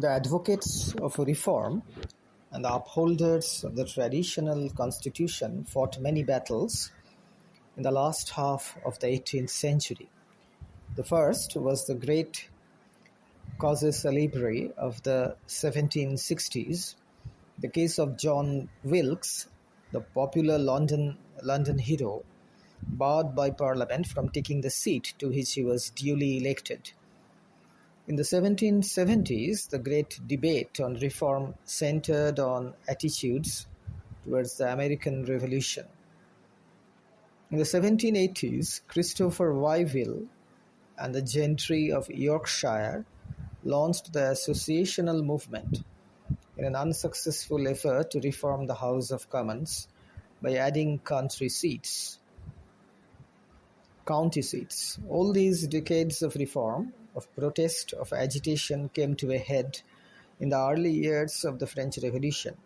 The advocates of reform and the upholders of the traditional constitution fought many battles in the last half of the 18th century. The first was the great casus célèbre of the 1760s, the case of John Wilkes, the popular London hero, barred by Parliament from taking the seat to which he was duly elected. In the 1770s, the great debate on reform centered on attitudes towards the American Revolution. In the 1780s, Christopher Wyville and the gentry of Yorkshire launched the associational movement in an unsuccessful effort to reform the House of Commons by adding county seats. All these decades of reform, of protest, of agitation came to a head in the early years of the French Revolution,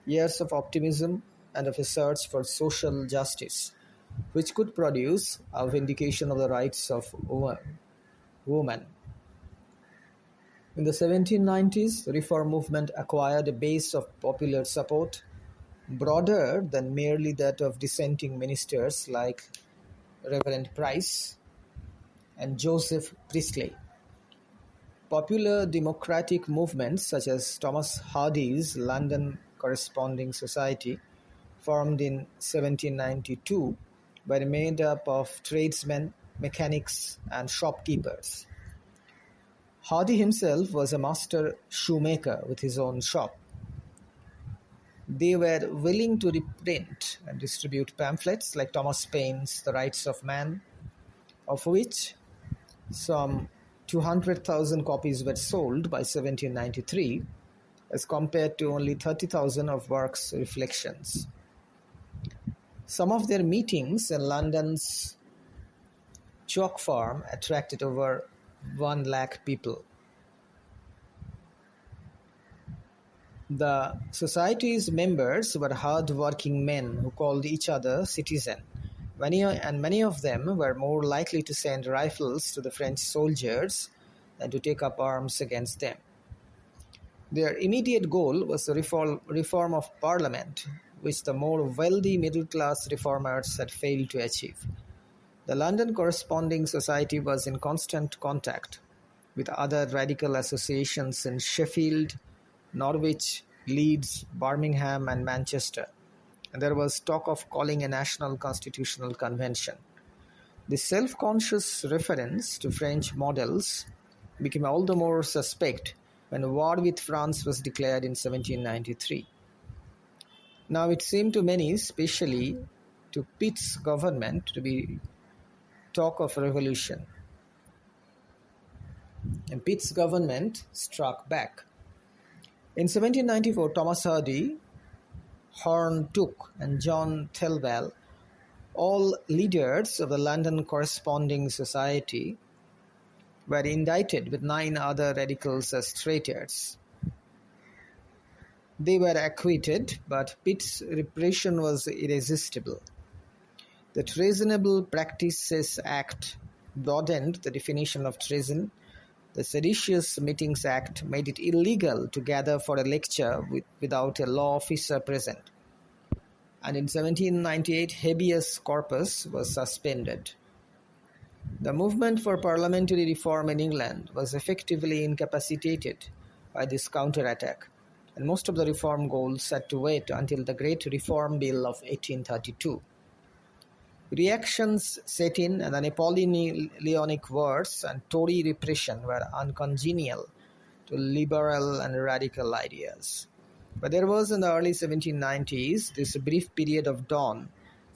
years of optimism and of a search for social justice, which could produce a vindication of the rights of women. In the 1790s, the reform movement acquired a base of popular support broader than merely that of dissenting ministers like Reverend Price and Joseph Priestley. Popular democratic movements such as Thomas Hardy's London Corresponding Society, formed in 1792, were made up of tradesmen, mechanics, and shopkeepers. Hardy himself was a master shoemaker with his own shop. They were willing to reprint and distribute pamphlets like Thomas Paine's The Rights of Man, of which some 200,000 copies were sold by 1793, as compared to only 30,000 of Burke's Reflections. Some of their meetings in London's Chalk Farm attracted over 1 lakh people. The society's members were hard-working men who called each other citizen. Many of them were more likely to send rifles to the French soldiers than to take up arms against them. Their immediate goal was the reform of Parliament, which the more wealthy middle-class reformers had failed to achieve. The London Corresponding Society was in constant contact with other radical associations in Sheffield, Norwich, Leeds, Birmingham, and Manchester, and there was talk of calling a national constitutional convention. This self-conscious reference to French models became all the more suspect when war with France was declared in 1793. Now it seemed to many, especially to Pitt's government, to be talk of revolution. And Pitt's government struck back. In 1794, Thomas Hardy, Horne Tooke, and John Thelwall, all leaders of the London Corresponding Society, were indicted with 9 other radicals as traitors. They were acquitted, but Pitt's repression was irresistible. The Treasonable Practices Act broadened the definition of treason. The Seditious Meetings Act made it illegal to gather for a lecture without a law officer present. And in 1798, habeas corpus was suspended. The movement for parliamentary reform in England was effectively incapacitated by this counterattack, and most of the reform goals had to wait until the Great Reform Bill of 1832. Reactions set in, and the Napoleonic Wars and Tory repression were uncongenial to liberal and radical ideas. But there was in the early 1790s this brief period of dawn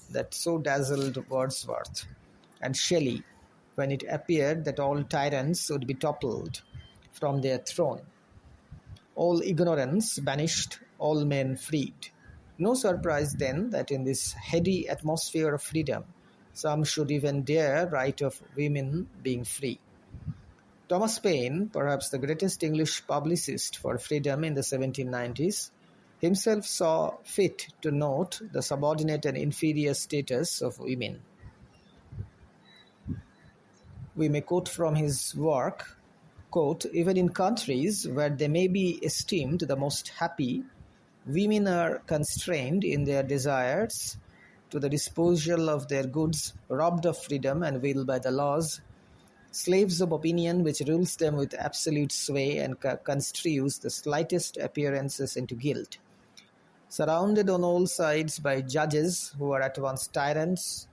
that so dazzled Wordsworth and Shelley, when it appeared that all tyrants would be toppled from their throne, all ignorance banished, all men freed. No surprise then that in this heady atmosphere of freedom, some should even dare write of women being free. Thomas Paine, perhaps the greatest English publicist for freedom in the 1790s, himself saw fit to note the subordinate and inferior status of women. We may quote from his work, Quote, even in countries where they may be esteemed the most happy, women are constrained in their desires to the disposal of their goods, robbed of freedom and will by the laws, slaves of opinion which rules them with absolute sway and construes the slightest appearances into guilt, surrounded on all sides by judges who are at once tyrants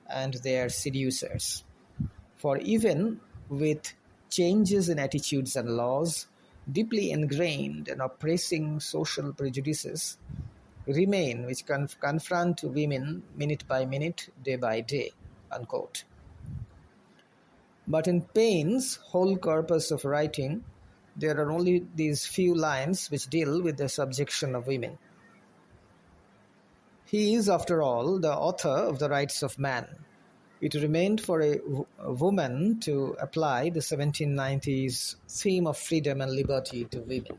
and their seducers. For even with changes in attitudes and laws, deeply ingrained and oppressing social prejudices remain which confront women minute by minute, day by day. Unquote. But in Paine's whole corpus of writing, there are only these few lines which deal with the subjection of women. He is, after all, the author of the Rights of Man. It remained for a woman to apply the 1790s theme of freedom and liberty to women.